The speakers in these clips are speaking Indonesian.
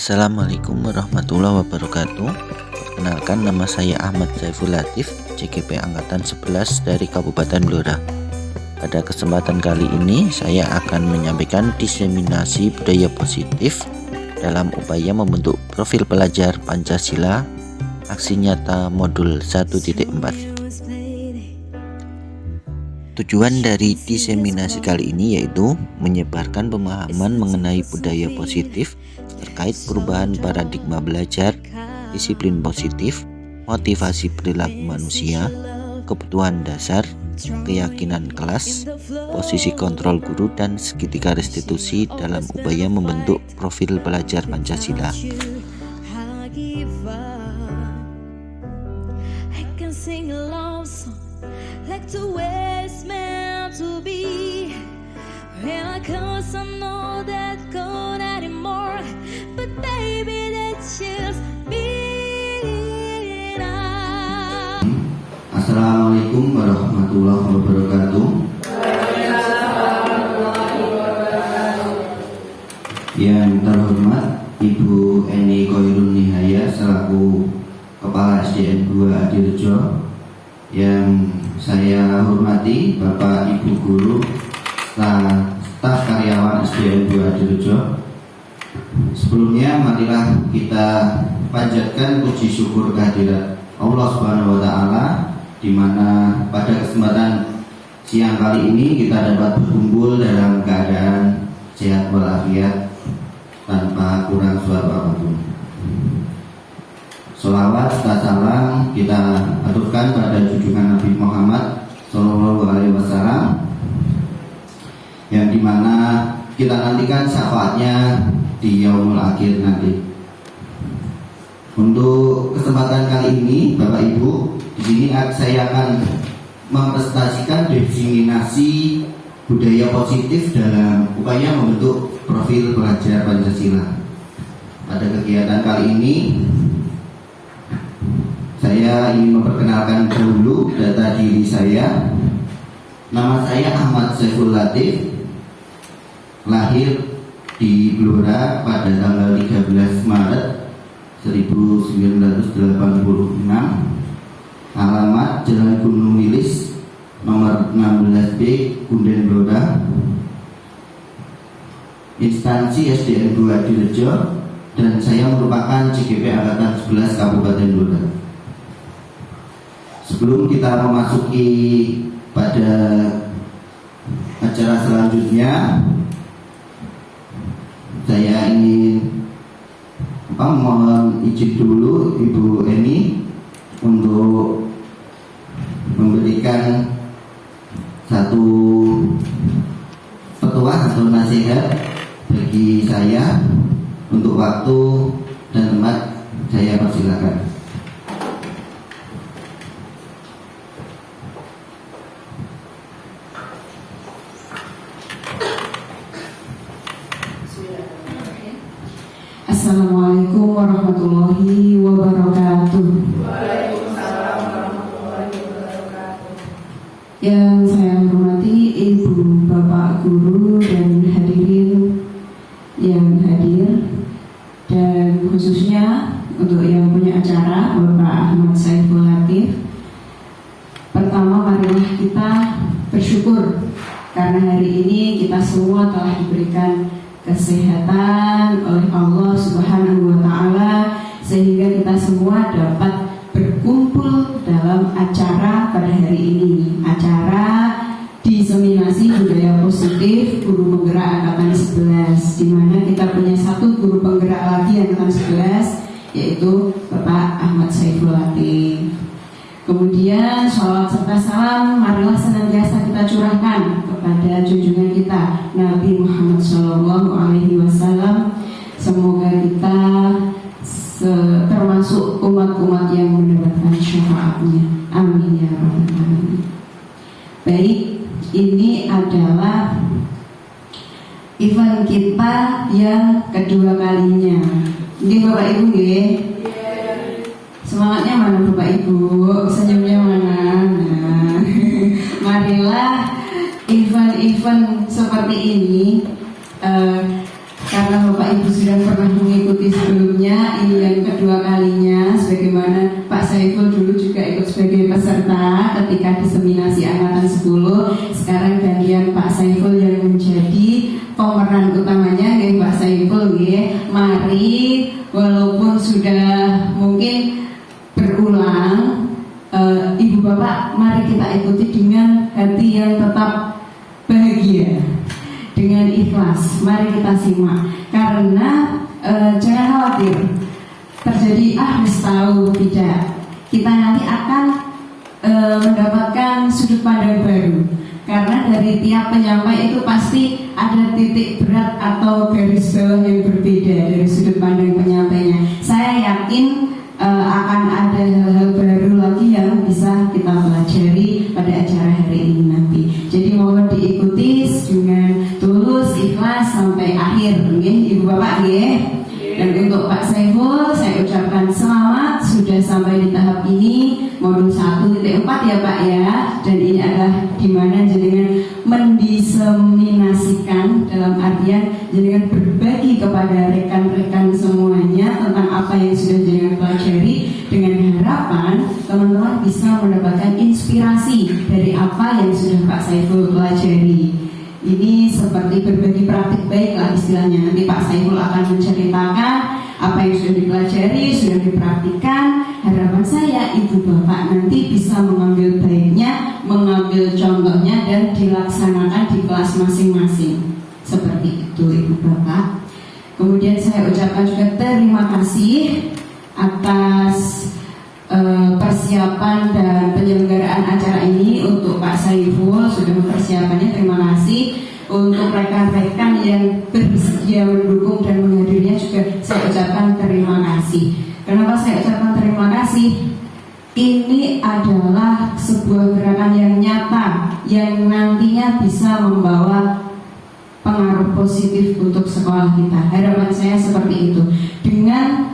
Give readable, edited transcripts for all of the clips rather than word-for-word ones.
Assalamualaikum warahmatullahi wabarakatuh. Perkenalkan, nama saya Ahmad Saiful Latif, CGP Angkatan 11 dari Kabupaten Blora. Pada kesempatan kali ini saya akan menyampaikan diseminasi budaya positif dalam upaya membentuk profil pelajar Pancasila aksi nyata modul 1.4. Tujuan dari diseminasi kali ini yaitu menyebarkan pemahaman mengenai budaya positif terkait perubahan paradigma belajar, disiplin positif, motivasi perilaku manusia, kebutuhan dasar, keyakinan kelas, posisi kontrol guru, dan segitiga restitusi dalam upaya membentuk profil pelajar Pancasila. Assalamualaikum warahmatullahi wabarakatuh. Yang terhormat Ibu Eni Koirun Nihaya selaku Kepala SDN 2 Adirejo, yang saya hormati Bapak Ibu Guru, staf karyawan SDN 2 Adirejo. Sebelumnya marilah kita panjatkan puji syukur kehadirat Allah Subhanahu wa Ta'ala, di mana pada kesempatan siang kali ini kita dapat berkumpul dalam keadaan sehat walafiat tanpa kurang suatu apapun. Sholawat serta salam kita aturkan pada junjungan Nabi Muhammad Sallallahu Alaihi Wasallam, yang dimana kita nantikan syafaatnya di yaumul akhir nanti. Untuk kesempatan kali ini, Bapak Ibu, di sini saya akan mempresentasikan diseminasi budaya positif dalam upaya membentuk profil pelajar Pancasila. Pada kegiatan kali ini, saya ingin memperkenalkan dulu data diri saya. Nama saya Ahmad Saiful Latif, lahir di Blora pada tanggal 13 Maret 1986, alamat Jalan Gunung Wilis nomor 16B, Kunden Blora, instansi SDN 2 Adirejo, dan saya merupakan CGP Angkatan 11 Kabupaten Blora. Sebelum kita memasuki pada acara selanjutnya, saya ingin mohon izin dulu Ibu Eni untuk memberikan satu petuah atau nasihat bagi saya. Untuk waktu dan tempat saya persilakan. Assalamualaikum warahmatullahi wabarakatuh. Waalaikumsalam warahmatullahi wabarakatuh. Yang saya hormati Ibu, Bapak Guru, dan hadirin yang hadir, dan khususnya untuk yang punya acara, Bapak Ahmad Saiful Latif. Pertama, marilah kita bersyukur karena hari ini kita semua telah diberikan kesehatan oleh Allah Subhanahu wa Ta'ala, sehingga kita semua dapat berkumpul dalam acara pada hari ini, acara diseminasi budaya positif guru penggerak angkatan 11, di mana kita punya satu guru penggerak lagi angkatan 11, yaitu Bapak Ahmad Saiful Latif. Kemudian sholawat serta salam marilah senantiasa kita curahkan kepada junjungan kita Nabi Muhammad Sallallahu Alaihi Wasallam. Semoga kita termasuk umat-umat yang mendapatkan syafaatnya. Amin ya rabbal alamin. Baik, ini adalah event kita yang kedua kalinya. Ini Bapak Ibu nggih? Semangatnya mana Bapak Ibu? Senyumnya mana? Nah, marilah event-event seperti ini, karena Bapak Ibu sudah pernah mengikuti sebelumnya, ini yang kedua kalinya, sebagaimana Pak Saiful dulu juga ikut sebagai peserta ketika diseminasi angkatan 10. Sekarang gantian Pak Saiful yang menjadi pemeran utamanya, nggih Pak Saiful nggih. Mari walaupun sudah mungkin berulang, Ibu Bapak, mari kita ikuti dengan hati yang tetap bahagia, dengan ikhlas. Mari kita simak, karena jangan khawatir terjadi wis tahu, tidak. Kita nanti akan mendapatkan sudut pandang baru, karena dari tiap penyampai itu pasti ada titik berat atau garis bawah yang berbeda dari sudut pandang penyampainya. Saya yakin akan ada hal-hal baru lagi yang bisa kita pelajari pada acara hari ini nanti. Jadi mohon diikuti dengan tulus, ikhlas sampai akhir, nggih Ibu Bapak nggih. Dan untuk Pak Saiful, saya ucapkan selamat sudah sampai di tahap ini, modul 1.4 ya Pak ya. Dan ini adalah dimana jenengan mendiseminasikan, dalam artian jenengan berbagi kepada rekan-rekan semuanya tentang apa yang sudah jenengan pelajari, dengan harapan teman-teman bisa mendapatkan inspirasi dari apa yang sudah Pak Saiful pelajari. Ini seperti berbagi praktik baik lah istilahnya. Nanti Pak Saiful akan menceritakan apa yang sudah dipelajari, sudah dipraktikkan. Harapan saya Ibu Bapak nanti bisa mengambil baiknya, mengambil contohnya, dan dilaksanakan di kelas masing-masing. Seperti itu Ibu Bapak. Kemudian saya ucapkan juga terima kasih atas persiapan dan penyelenggaraan acara ini. Untuk Pak Saiful sudah mempersiapannya, terima kasih. Untuk rekan-rekan yang bersedia mendukung dan menghadirinya juga saya ucapkan terima kasih. Kenapa saya ucapkan terima kasih? Ini adalah sebuah gerakan yang nyata, yang nantinya bisa membawa pengaruh positif untuk sekolah kita. Harapan saya seperti itu. Dengan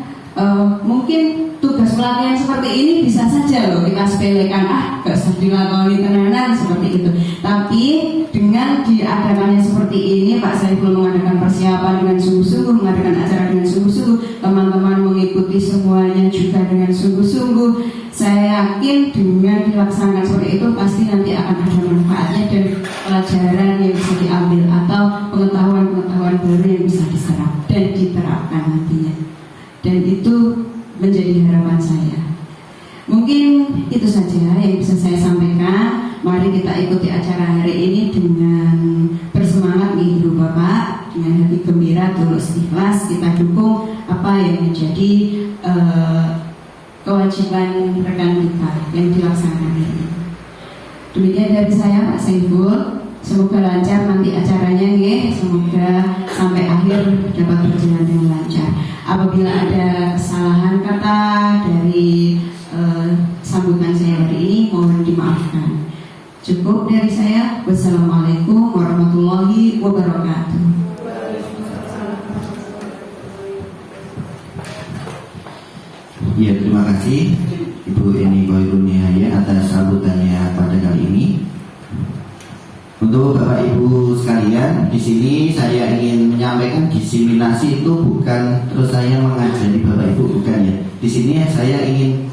mungkin tugas pelatihan seperti ini bisa saja loh kita sepelekan, gak usah dilakoni tenanan seperti itu. Tapi dengan diadakannya seperti ini, Pak Saiful mengadakan persiapan dengan sungguh-sungguh, mengadakan acara dengan sungguh-sungguh, teman-teman mengikuti semuanya juga dengan sungguh-sungguh. Saya yakin dengan dilaksanakan seperti itu pasti nanti akan ada manfaatnya dan pelajaran yang bisa diambil atau pengetahuan-pengetahuan baru yang bisa diserap dan diterapkan nantinya. Dan itu menjadi harapan saya. Mungkin itu saja yang bisa saya sampaikan. Mari kita ikuti acara hari ini dengan bersemangat nih Ibu Bapak, dengan hati gembira, tulus, ikhlas. Kita dukung apa yang menjadi kewajiban rekan kita yang dilaksanakan hari ini. Demikian dari saya Pak Saiful. Semoga lancar nanti acaranya nggih. Semoga sampai akhir dapat berjalan dengan lancar. Apabila ada kesalahan kata dari sambutan saya hari ini, mohon dimaafkan. Cukup dari saya. Wassalamualaikum warahmatullahi wabarakatuh. Ya, terima kasih Ibu Eni Koirun Nihaya atas sambutannya pada kali ini. Untuk Bapak Ibu sekalian, di sini saya ingin menyampaikan diseminasi itu bukan terus saya mengajari Bapak Ibu, bukan ya. Di sini saya ingin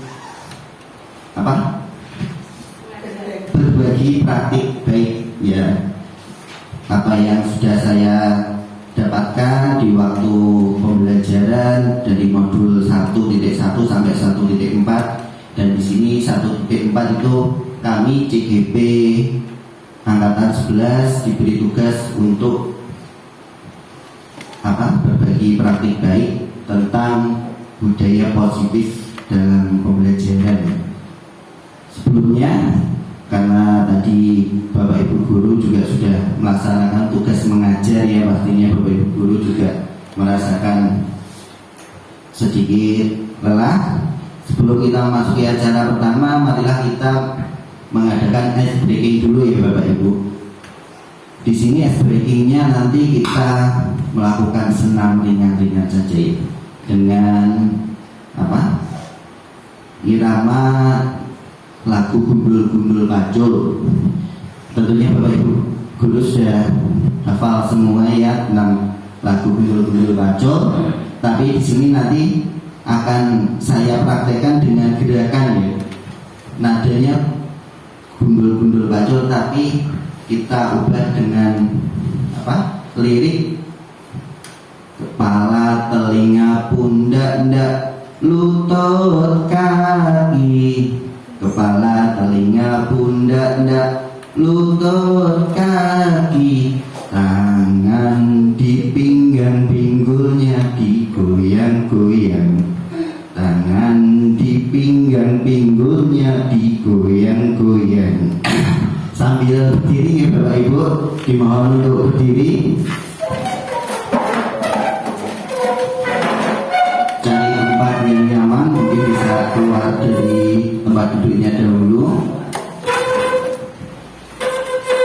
berbagi praktik baik ya. Apa yang sudah saya dapatkan di waktu pembelajaran dari modul 1.1 sampai 1.4, dan di sini 1.4 itu kami CGP Angkatan 11 diberi tugas untuk berbagi praktik baik tentang budaya positif dalam pembelajaran. Sebelumnya, karena tadi Bapak Ibu Guru juga sudah melaksanakan tugas mengajar ya, pastinya Bapak Ibu Guru juga merasakan sedikit lelah. Sebelum kita memasuki acara pertama, marilah kita mengadakan ice breaking dulu ya Bapak Ibu. Di sini ice breakingnya nanti kita melakukan senam ringan-ringan saja ya, dengan irama lagu Gundul-Gundul Pacul. Tentunya Bapak Ibu Guru sudah hafal semua ya 6 lagu Gundul-Gundul Pacul. Tapi di sini nanti akan saya praktekkan dengan gerakan ya. Nadanya gundul-gundul bacol, tapi kita ubah dengan lirik. Kepala, telinga, pundak, ndak, lutut, kaki. Kepala, telinga, pundak, ndak, lutut, kaki. Tangan di pinggang, pinggulnya digoyang-goyang. Tangan di pinggang, pinggulnya digoyang-goyang. Sambil berdiri ya Bapak Ibu, dimohon untuk berdiri. Cari tempat yang nyaman, mungkin bisa keluar dari tempat duduknya dahulu.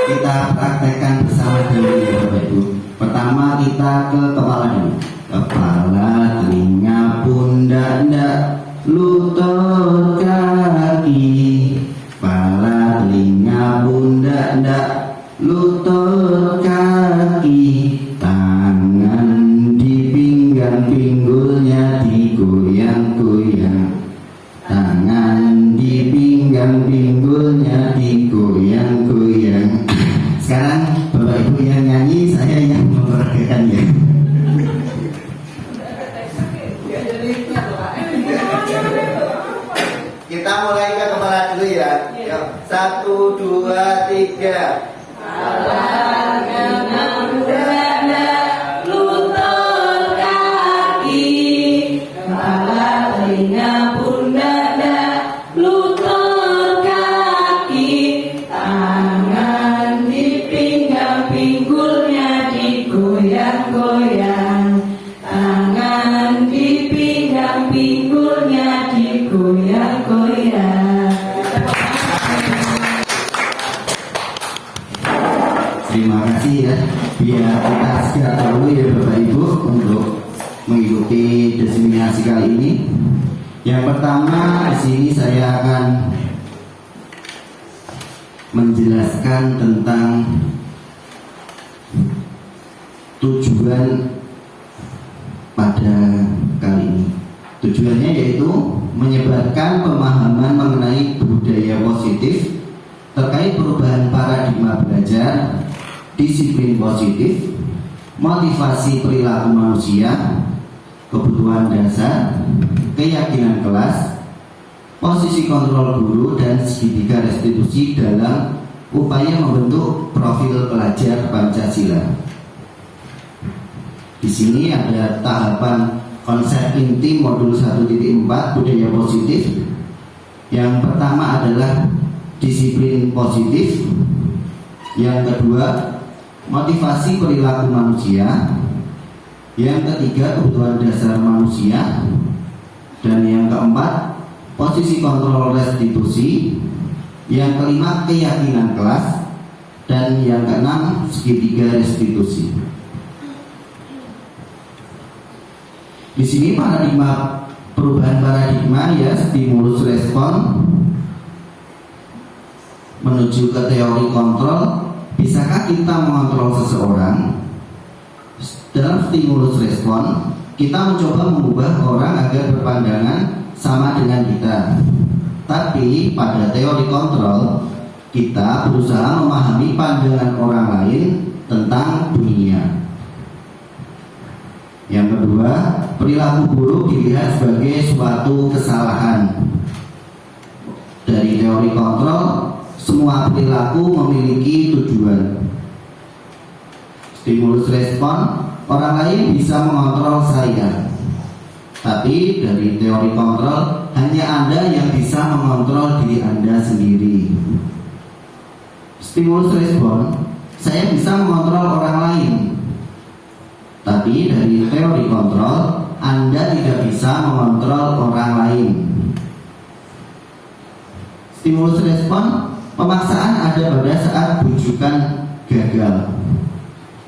Kita praktekkan bersama dulu ya Bapak Ibu. Pertama kita ke kepala dulu. Kepala, telinga, pundak, ndak, lutut, kaki. Kepala, telinga, pundak, ndak, lutut, kaki. Tangan di pinggang, pinggulnya digoyang-goyang. Tangan di pinggang, pinggulnya digoyang-goyang. Sekarang Bapak Ibu yang nyanyi, saya yang memperagakan ya. Kita mulai ke kepala dulu ya. Yuk, 1, 2, 3. Terima kasih ya. Biar kita segera dulu ya Bapak Ibu untuk mengikuti diseminasi kali ini. Yang pertama di sini saya akan menjelaskan tentang tujuan pada kali ini. Tujuannya yaitu menyebarkan pemahaman mengenai budaya positif terkait perubahan paradigma belajar, disiplin positif, motivasi perilaku manusia, kebutuhan dasar, keyakinan kelas, posisi kontrol guru, dan segitiga restitusi dalam upaya membentuk profil pelajar Pancasila. Di sini ada tahapan konsep inti modul 1.4 budaya positif. Yang pertama adalah disiplin positif. Yang kedua, motivasi perilaku manusia. Yang ketiga, kebutuhan dasar manusia. Dan yang keempat, posisi kontrol restitusi. Yang kelima, keyakinan kelas. Dan yang keenam, segitiga restitusi. Di sini perubahan paradigma ya, stimulus respon menuju ke teori kontrol. Bisakah kita mengontrol seseorang? Dalam stimulus respon, kita mencoba mengubah orang agar berpandangan sama dengan kita. Tapi pada teori kontrol, kita berusaha memahami pandangan orang lain tentang dunia. Yang kedua, perilaku buruk dilihat sebagai suatu kesalahan. Dari teori kontrol, semua perilaku memiliki tujuan. Stimulus respon, orang lain bisa mengontrol saya. Tapi dari teori kontrol, hanya Anda yang bisa mengontrol diri Anda sendiri. Stimulus respon, saya bisa mengontrol orang lain. Tapi dari teori kontrol, Anda tidak bisa mengontrol orang lain. Stimulus respon, pemaksaan ada pada saat bujukan gagal.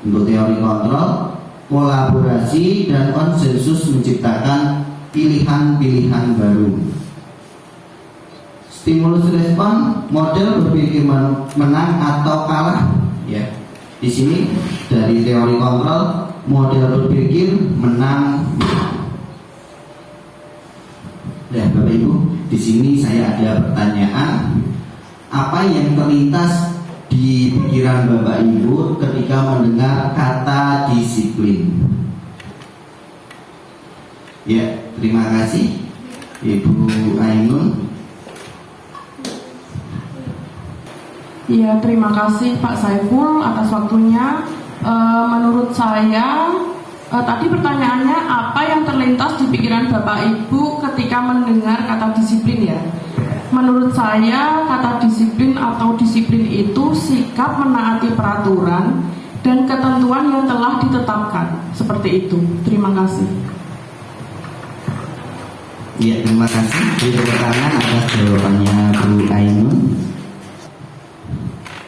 Untuk teori kontrol, kolaborasi dan konsensus menciptakan pilihan-pilihan baru. Stimulus respon, model berpikir menang atau kalah. Ya, di sini dari teori kontrol, model berpikir menang sini saya ada pertanyaan, apa yang terlintas di pikiran Bapak Ibu ketika mendengar kata disiplin? Ya, terima kasih Ibu Ainun. Ya, terima kasih Pak Saiful atas waktunya. Menurut saya, tadi pertanyaannya apa yang terlintas di pikiran Bapak Ibu ketika mendengar kata disiplin ya? Menurut saya kata disiplin atau disiplin itu sikap menaati peraturan dan ketentuan yang telah ditetapkan. Seperti itu. Terima kasih. Ya, terima kasih. Beri tangan atas jawabannya Bu Ainun.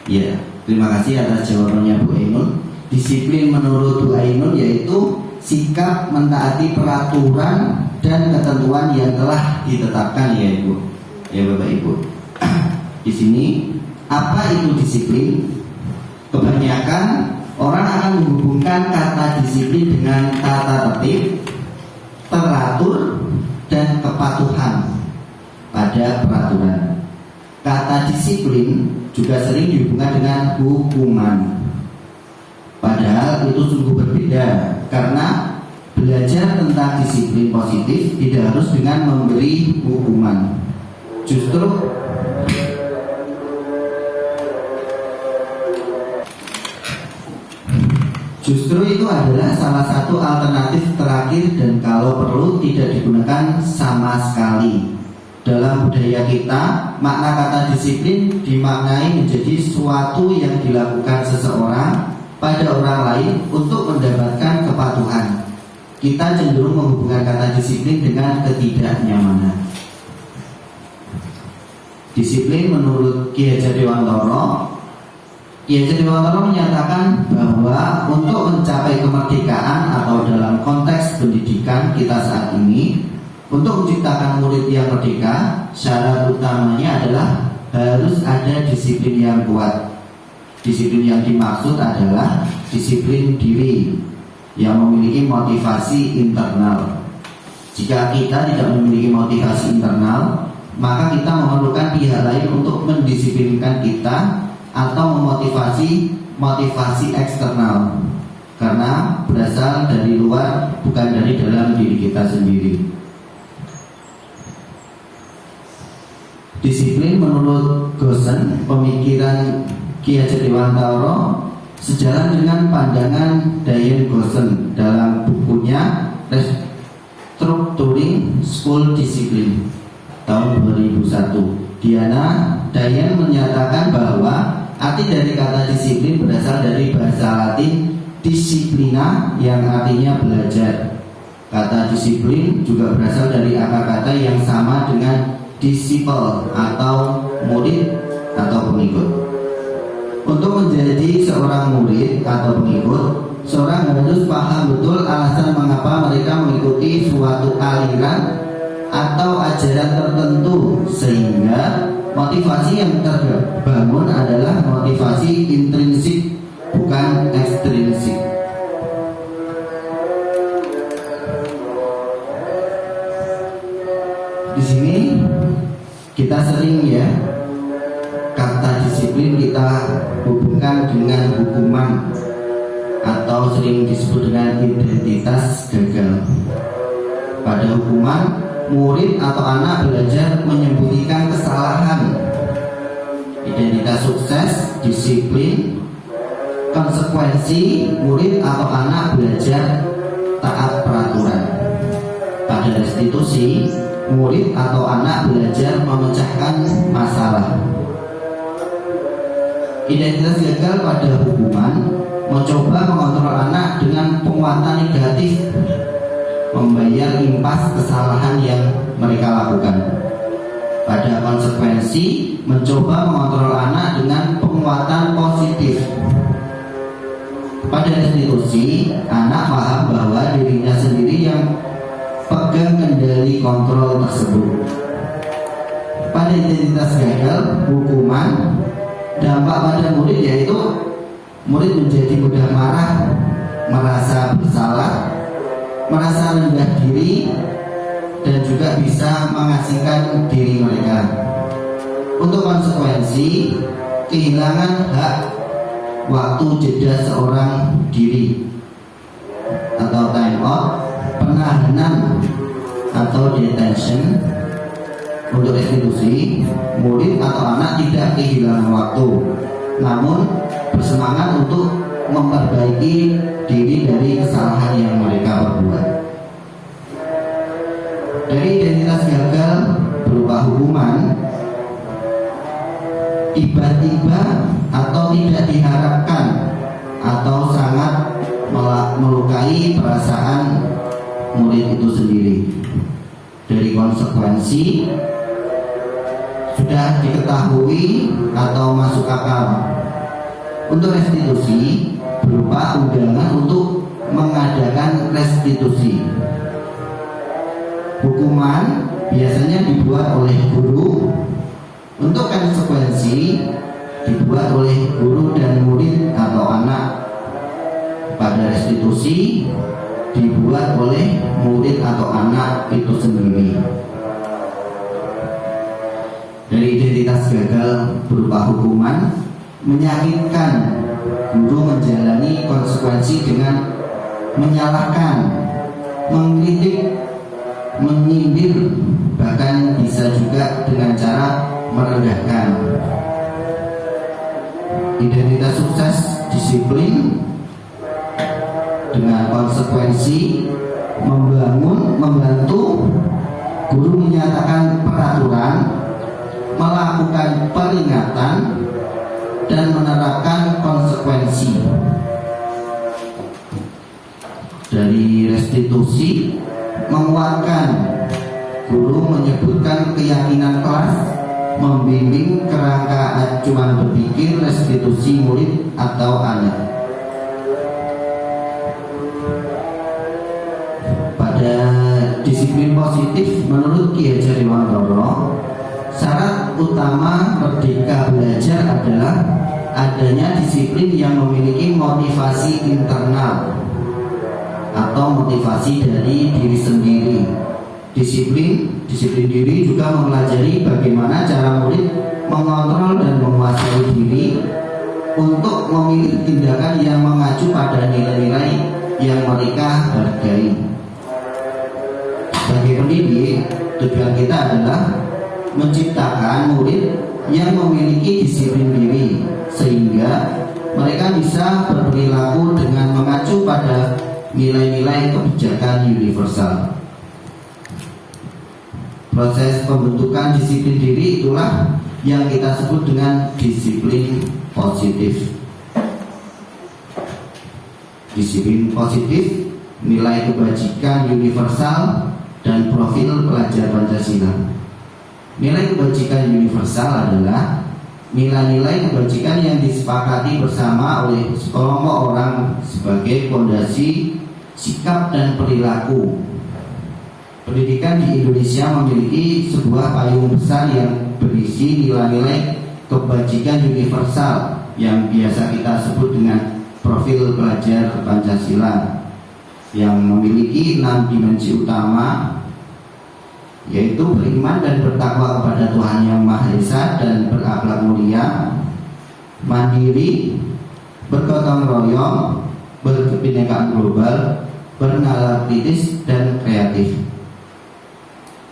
Ya, terima kasih atas jawabannya Bu Ainun. Disiplin menurut Bu Ainun yaitu sikap mentaati peraturan dan ketentuan yang telah ditetapkan ya Ibu. Ya Bapak Ibu. Di sini apa itu disiplin? Kebanyakan orang akan menghubungkan kata disiplin dengan tata tertib, teratur, dan kepatuhan pada peraturan. Kata disiplin juga sering dihubungkan dengan hukuman. Padahal itu sungguh berbeda, karena belajar tentang disiplin positif tidak harus dengan memberi hukuman. Justru itu adalah salah satu alternatif terakhir dan kalau perlu tidak digunakan sama sekali. Dalam budaya kita, makna kata disiplin dimaknai menjadi suatu yang dilakukan seseorang pada orang lain untuk mendapatkan kepatuhan. Kita cenderung menghubungkan kata disiplin dengan ketidaknyamanan. Disiplin menurut Ki Hajar Dewantara, Ki Hajar Dewantara menyatakan bahwa untuk mencapai kemerdekaan atau dalam konteks pendidikan kita saat ini, untuk menciptakan murid yang merdeka, syarat utamanya adalah harus ada disiplin yang kuat. Disiplin yang dimaksud adalah disiplin diri yang memiliki motivasi internal. Jika kita tidak memiliki motivasi internal, maka kita memerlukan pihak lain untuk mendisiplinkan kita atau motivasi eksternal, karena berasal dari luar bukan dari dalam diri kita sendiri. Disiplin menurut Gosen, pemikiran Ki Hajar Dewantara, sejalan dengan pandangan Diane Gosen dalam bukunya Restructuring School Discipline tahun 2001. Diane menyatakan bahwa arti dari kata disiplin berasal dari bahasa Latin disciplina yang artinya belajar. Kata disiplin juga berasal dari akar kata yang sama dengan disciple atau murid atau pengikut. Untuk menjadi seorang murid atau pengikut, seorang harus paham betul alasan mengapa mereka mengikuti suatu aliran atau ajaran tertentu, sehingga motivasi yang terbangun adalah motivasi intrinsik, bukan ekstrinsik. Di sini kita sering ya kata disiplin kita hubungkan dengan hukuman atau sering disebut dengan identitas gagal. Pada hukuman, murid atau anak belajar menyembunyikan kesalahan. Identitas sukses, disiplin, konsekuensi, murid atau anak belajar taat peraturan. Pada restitusi, murid atau anak belajar memecahkan masalah. Identitas gagal pada hukuman mencoba mengontrol anak dengan penguatan negatif, membayar impas kesalahan yang mereka lakukan. Pada konsekuensi, mencoba mengontrol anak dengan penguatan positif. Pada restitusi, anak paham bahwa dirinya sendiri yang pegang kendali kontrol tersebut. Pada identitas gagal, hukuman, dampak pada murid yaitu murid menjadi mudah marah, merasa bersalah, merasa rendah diri, dan juga juga bisa mengasingkan diri mereka. Untuk konsekuensi, kehilangan hak waktu jeda seorang diri atau time out, penahanan atau detention. Untuk restitusi, murid atau anak tidak kehilangan waktu, namun bersemangat untuk memperbaiki diri dari kesalahan yang mereka perbuat. Dari identitas gagal berupa hukuman, tiba-tiba atau tidak diharapkan atau sangat melukai perasaan murid itu sendiri. Dari konsekuensi sudah diketahui atau masuk akal. Untuk restitusi berupa undangan untuk mengadakan restitusi. Hukuman biasanya dibuat oleh guru. Untuk konsekuensi dibuat oleh guru dan murid atau anak. Pada restitusi dibuat oleh murid atau anak itu sendiri. Dari identitas gagal berupa hukuman, menyakitkan, guru menjalani konsekuensi dengan menyalahkan, mengkritik, menyindir, bahkan bisa juga dengan cara merendahkan. Identitas sukses disiplin dengan konsekuensi membantu guru menyatakan peraturan, melakukan peringatan, dan menerapkan konsekuensi. Dari restitusi menguatkan, guru menyebutkan keyakinan kelas, membimbing kerangka acuan berpikir restitusi murid atau anak. Pada disiplin positif menurut Ki Hajar Dewantara, syarat utama merdeka belajar adalah adanya disiplin yang memiliki motivasi internal atau motivasi dari diri sendiri. Disiplin diri juga mempelajari bagaimana cara murid mengontrol dan menguasai diri untuk memilih tindakan yang mengacu pada nilai-nilai yang mereka hargai. Sebagai pendidik, tujuan kita adalah menciptakan murid yang memiliki disiplin diri sehingga mereka bisa berperilaku dengan mengacu pada nilai-nilai kebijakan universal. Proses pembentukan disiplin diri itulah yang kita sebut dengan disiplin positif. Disiplin positif, nilai kebajikan universal, dan profil pelajar Pancasila. Nilai kebajikan universal adalah nilai-nilai kebajikan yang disepakati bersama oleh sekelompok orang sebagai fondasi sikap dan perilaku. Pendidikan di Indonesia memiliki sebuah payung besar yang berisi nilai-nilai kebajikan universal yang biasa kita sebut dengan profil pelajar Pancasila, yang memiliki 6 dimensi utama, yaitu beriman dan bertakwa kepada Tuhan Yang Maha Esa dan berakhlak mulia, mandiri, bergotong royong, berkebinekaan global, bernalar kritis, dan kreatif.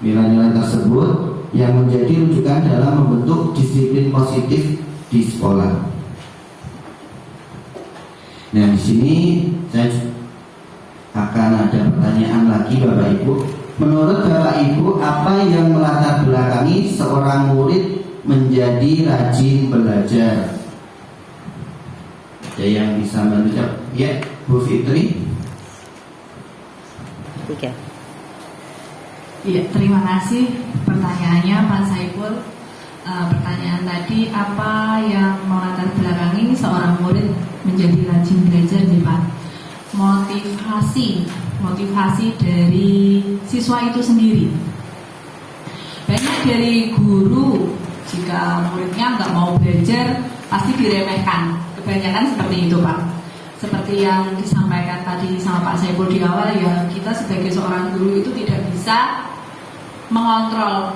Nilai-nilai tersebut yang menjadi rujukan dalam membentuk disiplin positif di sekolah. Nah, di sini saya akan ada pertanyaan lagi, Bapak Ibu. Menurut Bapak Ibu, apa yang melatar belakangi seorang murid menjadi rajin belajar? Ada yang bisa menjawab? Ya, Bu Fitri. Iya, terima kasih pertanyaannya Pak Saiful. Pertanyaan tadi, apa yang melatar belakangi seorang murid menjadi rajin belajar nih Pak? Motivasi dari siswa itu sendiri. Banyak dari guru, jika muridnya nggak mau belajar pasti diremehkan. Kebanyakan seperti itu Pak. Seperti yang disampaikan tadi sama Pak Saiful di awal, ya kita sebagai seorang guru itu tidak bisa mengontrol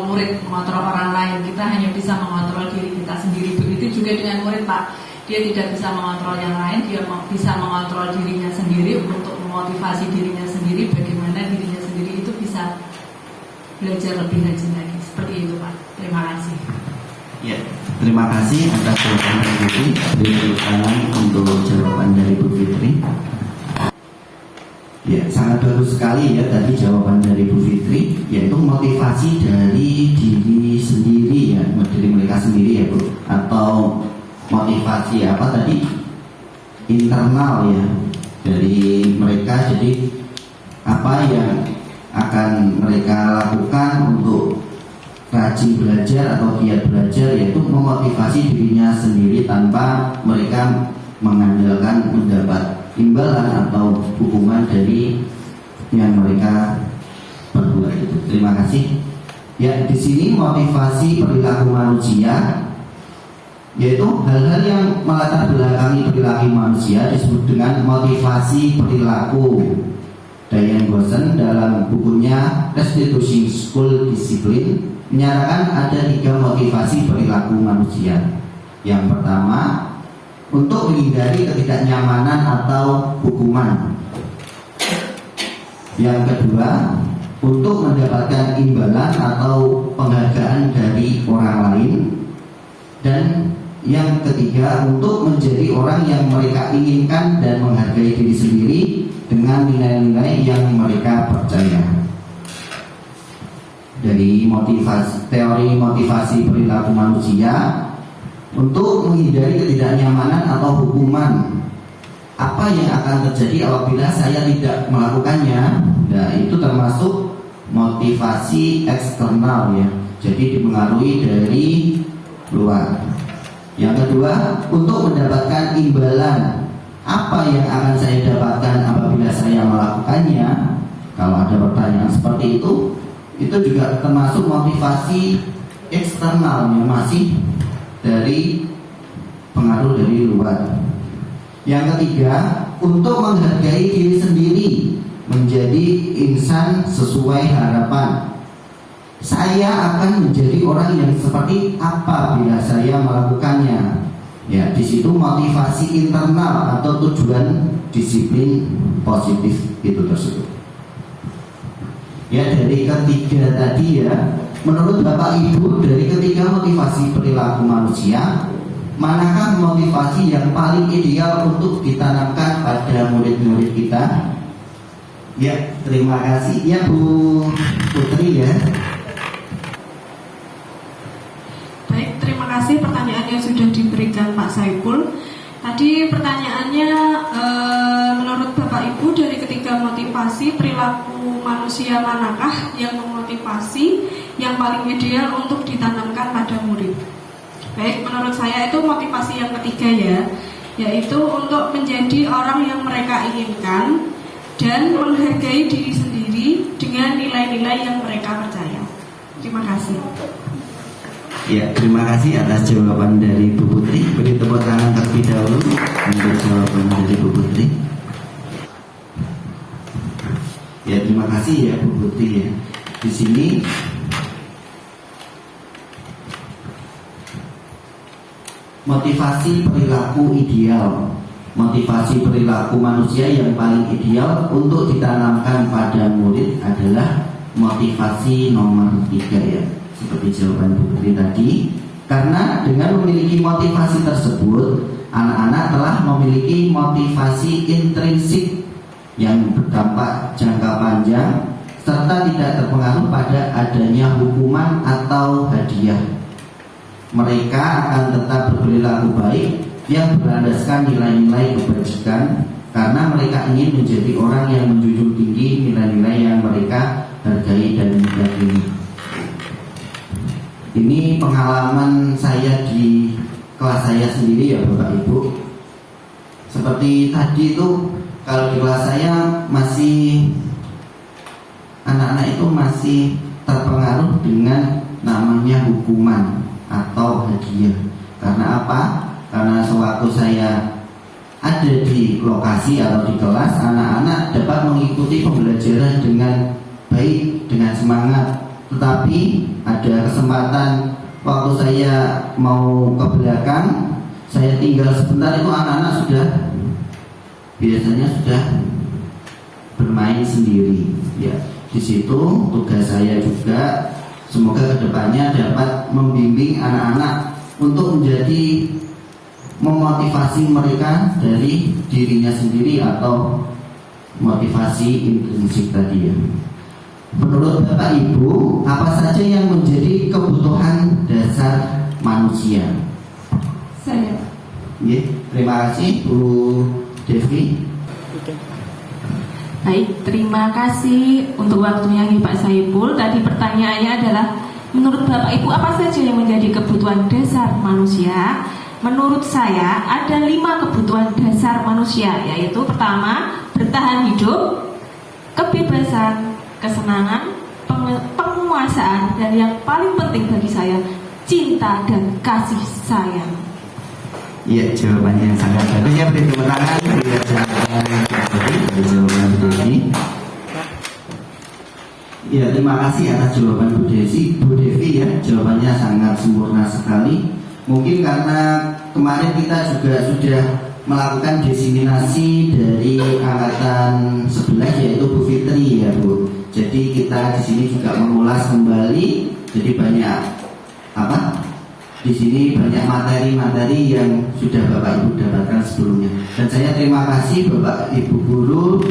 murid, mengontrol orang lain. Kita hanya bisa mengontrol diri kita sendiri. Begitu juga dengan murid, Pak. Dia tidak bisa mengontrol yang lain, dia bisa mengontrol dirinya sendiri untuk memotivasi dirinya sendiri, bagaimana dirinya sendiri itu bisa belajar lebih rajin lagi. Seperti itu, Pak. Terima kasih. Ya, terima kasih atas jawaban Ibu Fitri. Beri tepuk tangan untuk jawaban dari Bu Fitri. Ya, sangat bagus sekali ya tadi jawaban dari Bu Fitri, yaitu motivasi dari diri sendiri ya, dari mereka sendiri ya Bu, atau motivasi apa tadi, internal ya dari mereka. Jadi apa yang akan mereka lakukan untuk rajin belajar atau giat belajar, yaitu memotivasi dirinya sendiri tanpa mereka mengandalkan mendapat imbalan atau hukuman dari yang mereka perbuat itu. Terima kasih. Ya, di sini motivasi perilaku manusia, yaitu hal-hal yang melatar belakangi perilaku manusia disebut dengan motivasi perilaku. Diane Goshen dalam bukunya Restitution School Discipline menyatakan ada 3 motivasi perilaku manusia. Yang pertama, untuk menghindari ketidaknyamanan atau hukuman. Yang kedua, untuk mendapatkan imbalan atau penghargaan dari orang lain. Dan yang ketiga, untuk menjadi orang yang mereka inginkan dan menghargai diri sendiri dengan nilai-nilai yang mereka percaya. Dari teori motivasi perilaku manusia, untuk menghindari ketidaknyamanan atau hukuman, apa yang akan terjadi apabila saya tidak melakukannya? Nah, itu termasuk motivasi eksternal ya, jadi dipengaruhi dari luar. Yang kedua, untuk mendapatkan imbalan, apa yang akan saya dapatkan apabila saya melakukannya? Kalau ada pertanyaan seperti itu juga termasuk motivasi eksternal yang masih dari pengaruh dari luar. Yang ketiga, untuk menghargai diri sendiri, menjadi insan sesuai harapan. Saya akan menjadi orang yang seperti apa bila saya melakukannya. Ya, di situ motivasi internal atau tujuan disiplin positif itu tersebut. Ya, dari ketiga tadi ya, menurut Bapak Ibu, dari ketiga motivasi perilaku manusia, manakah motivasi yang paling ideal untuk ditanamkan pada murid-murid kita? Ya, terima kasih ya Bu Putri ya. Baik, terima kasih pertanyaan yang sudah diberikan Pak Saiful. Tadi pertanyaannya, menurut Bapak Ibu dari ketiga motivasi perilaku manusia manakah yang memotivasi yang paling ideal untuk ditanamkan pada murid? Baik, menurut saya itu motivasi yang ketiga ya, yaitu untuk menjadi orang yang mereka inginkan dan menghargai diri sendiri dengan nilai-nilai yang mereka percaya. Terima kasih. Ya, terima kasih atas jawaban dari Bu Putri. Beri tepuk tangan terlebih dahulu untuk jawaban dari Bu Putri. Ya, terima kasih ya Bu Putri ya. Di sini motivasi perilaku ideal, motivasi perilaku manusia yang paling ideal untuk ditanamkan pada murid adalah motivasi nomor 3 ya, seperti jawaban Bu Putri tadi. Karena dengan memiliki motivasi tersebut, anak-anak telah memiliki motivasi intrinsik yang berdampak jangka panjang serta tidak terpengaruh pada adanya hukuman atau hadiah. Mereka akan tetap berperilaku baik yang berlandaskan nilai-nilai kebajikan karena mereka ingin menjadi orang yang menjunjung tinggi nilai-nilai yang mereka hargai dan yakini. Ini pengalaman saya di kelas saya sendiri ya Bapak Ibu. Seperti tadi itu, kalau di kelas saya masih anak-anak itu masih terpengaruh dengan namanya hukuman atau hadiah. Karena apa? Karena sewaktu saya ada di lokasi atau di kelas, anak-anak dapat mengikuti pembelajaran dengan baik, dengan semangat. Tetapi ada kesempatan waktu saya mau ke belakang, saya tinggal sebentar, itu anak-anak biasanya sudah bermain sendiri. Ya, di situ tugas saya juga semoga kedepannya dapat membimbing anak-anak untuk menjadi memotivasi mereka dari dirinya sendiri atau motivasi intrinsik tadi ya. Menurut Bapak Ibu, apa saja yang menjadi kebutuhan dasar manusia? Saya. Ya, terima kasih Bu Devi. Baik, terima kasih untuk waktunya nih Pak Saiful. Tadi pertanyaannya adalah, menurut Bapak Ibu apa saja yang menjadi kebutuhan dasar manusia? Menurut saya ada 5 kebutuhan dasar manusia, yaitu pertama, bertahan hidup, kebebasan, kesenangan, penguasaan, dan yang paling penting bagi saya, cinta dan kasih sayang. Iya, jawabannya yang sangat bagus ya, beri tepuk tangan. Jawaban Bu Devi. Ya, terima kasih atas jawaban Bu Devi ya, jawabannya sangat sempurna sekali. Mungkin karena kemarin kita juga sudah melakukan diseminasi dari angkatan 11 yaitu Bu Fitri ya Bu. Jadi kita di sini juga mengulas kembali. Jadi banyak di sini banyak materi-materi yang sudah Bapak Ibu dapatkan sebelumnya. Dan saya terima kasih Bapak Ibu guru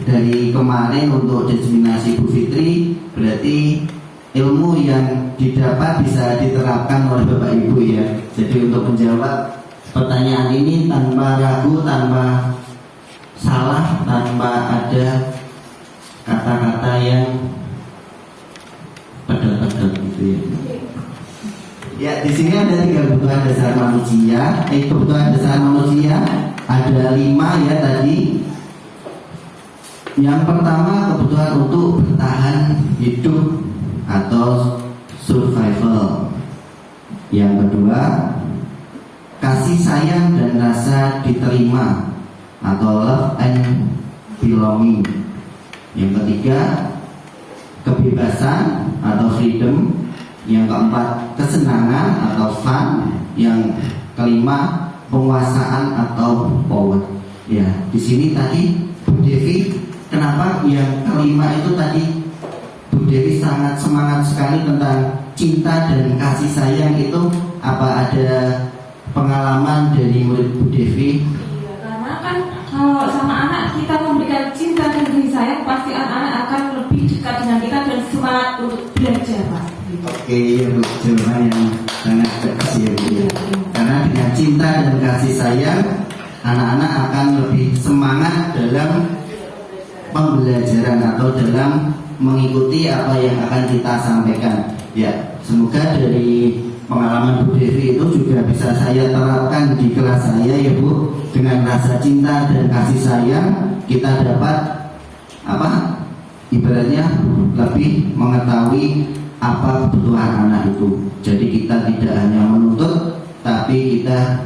dari kemarin untuk diseminasi Bu Fitri. Berarti ilmu yang didapat bisa diterapkan oleh Bapak Ibu ya. Jadi untuk menjawab pertanyaan ini tanpa ragu, tanpa salah, tanpa ada kata-kata yang pedot-pedot gitu ya. Ya, di sini ada 3 kebutuhan dasar manusia. Kebutuhan dasar manusia ada 5 ya tadi. Yang pertama kebutuhan untuk bertahan hidup atau survival. Yang kedua, kasih sayang dan rasa diterima atau love and belonging. Yang ketiga, kebebasan atau freedom. Yang keempat, kesenangan atau fun. Yang kelima, penguasaan atau power. Ya, di sini tadi Bu Devi, kenapa yang kelima itu tadi Bu Devi sangat semangat sekali tentang cinta dan kasih sayang itu? Apa ada pengalaman dari murid Bu Devi? Iya, karena kan kalau sama anak kita memberikan cinta dan kasih sayang, pasti anak-anak akan lebih dekat dengan kita dan semangat untuk belajar, Pak. Oke, ya Bu, jawaban yang sangat bagus ya Bu. Karena dengan cinta dan kasih sayang, anak-anak akan lebih semangat dalam pembelajaran atau dalam mengikuti apa yang akan kita sampaikan. Ya, semoga dari pengalaman Bu Devi itu juga bisa saya terapkan di kelas saya ya Bu. Dengan rasa cinta dan kasih sayang, kita dapat ibaratnya lebih mengetahui apa kebutuhan anak itu. Jadi kita tidak hanya menuntut, tapi kita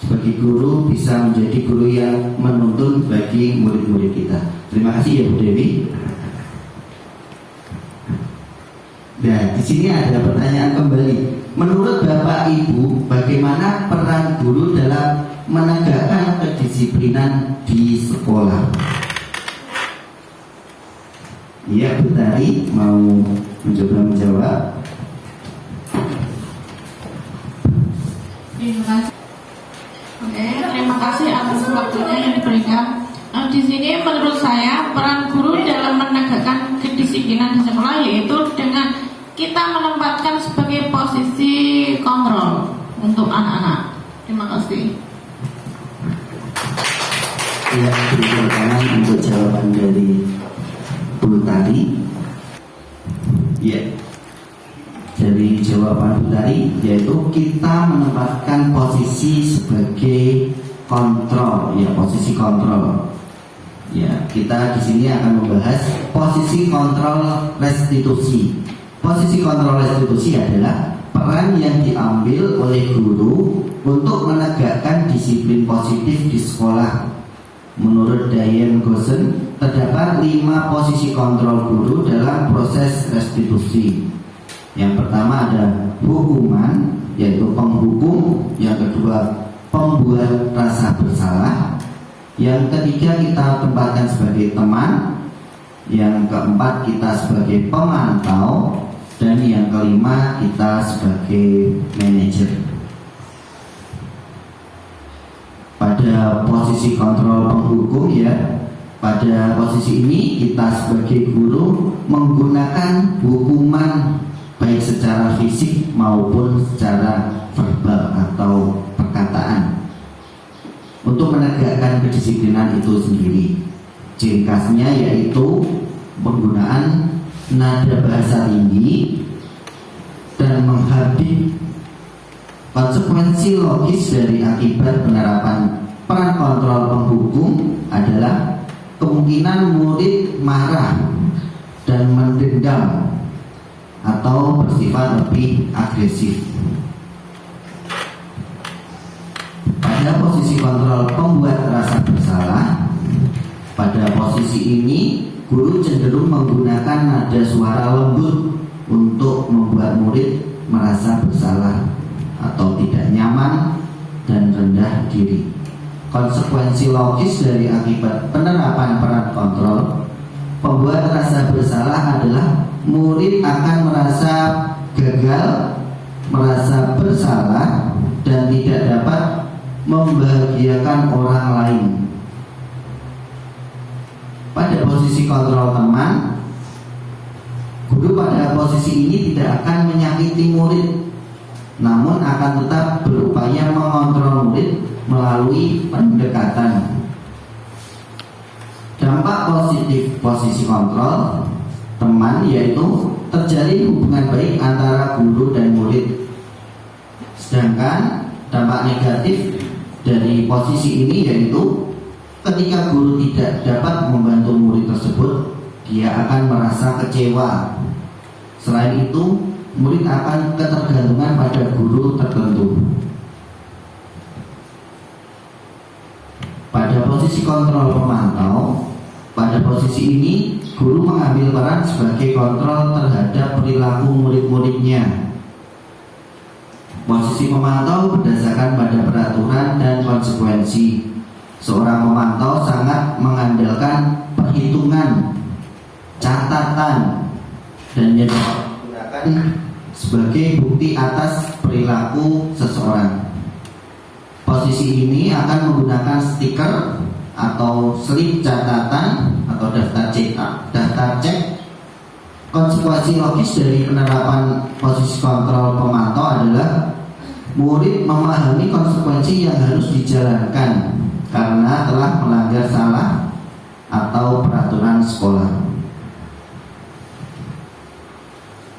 sebagai guru bisa menjadi guru yang menuntun bagi murid-murid kita. Terima kasih ya Bu Devi. Nah, di sini ada pertanyaan kembali. Menurut Bapak Ibu, bagaimana peran guru dalam menegakkan kedisiplinan di sekolah? Iya, Bu Tari mau mencoba menjawab. Terima kasih. Oke, terima kasih atas waktunya yang diberikan. Di sini menurut saya peran guru dalam menegakkan kedisiplinan di sekolah yaitu dengan kita menempatkan sebagai posisi kontrol untuk anak-anak. Terima kasih. Ya, beri tangan untuk jawaban dari Bu Tari. Ya, dari jawaban Bu Tari yaitu kita menempatkan posisi sebagai kontrol, ya posisi kontrol. Ya, kita di sini akan membahas posisi kontrol restitusi. Posisi kontrol restitusi adalah peran yang diambil oleh guru untuk menegakkan disiplin positif di sekolah. menurut Diane Gosen terdapat 5 posisi kontrol guru dalam proses restitusi. Yang pertama ada hukuman, yaitu penghukum. Yang kedua pembuat rasa bersalah. Yang ketiga kita tempatkan sebagai teman. Yang keempat kita sebagai pemantau. Dan yang kelima kita sebagai manajer. Pada posisi kontrol penghukum ya, pada posisi ini kita sebagai guru menggunakan hukuman baik secara fisik maupun secara verbal atau perkataan untuk menegakkan kedisiplinan itu sendiri. Ciri khasnya yaitu penggunaan nada bahasa tinggi dan menghabis. Konsekuensi logis dari akibat penerapan peran kontrol penghukum adalah kemungkinan murid marah dan mendendam atau bersifat lebih agresif. Pada posisi kontrol pembuat rasa bersalah, pada posisi ini guru cenderung menggunakan nada suara lembut untuk membuat murid merasa bersalah atau tidak nyaman dan rendah diri. Konsekuensi logis dari akibat penerapan peran kontrol pembuat rasa bersalah adalah murid akan merasa gagal, merasa bersalah, dan tidak dapat membahagiakan orang lain. Pada posisi kontrol teman, guru pada posisi ini tidak akan menyakiti murid, namun akan tetap berupaya mengontrol murid melalui pendekatan. Dampak positif posisi kontrol teman yaitu terjalin hubungan baik antara guru dan murid. Sedangkan dampak negatif dari posisi ini yaitu ketika guru tidak dapat membantu murid tersebut, dia akan merasa kecewa. Selain itu, murid akan ketergantungan pada guru tertentu. Pada posisi kontrol pemantau, pada posisi ini guru mengambil peran sebagai kontrol terhadap perilaku murid-muridnya. Posisi pemantau berdasarkan pada peraturan dan konsekuensi. Seorang pemantau sangat mengandalkan perhitungan, catatan, dan yang digunakan sebagai bukti atas perilaku seseorang. Posisi ini akan menggunakan stiker atau slip catatan atau daftar cek. Konsekuensi logis dari penerapan posisi kontrol pemantau adalah murid memahami konsekuensi yang harus dijalankan karena telah melanggar salah atau peraturan sekolah.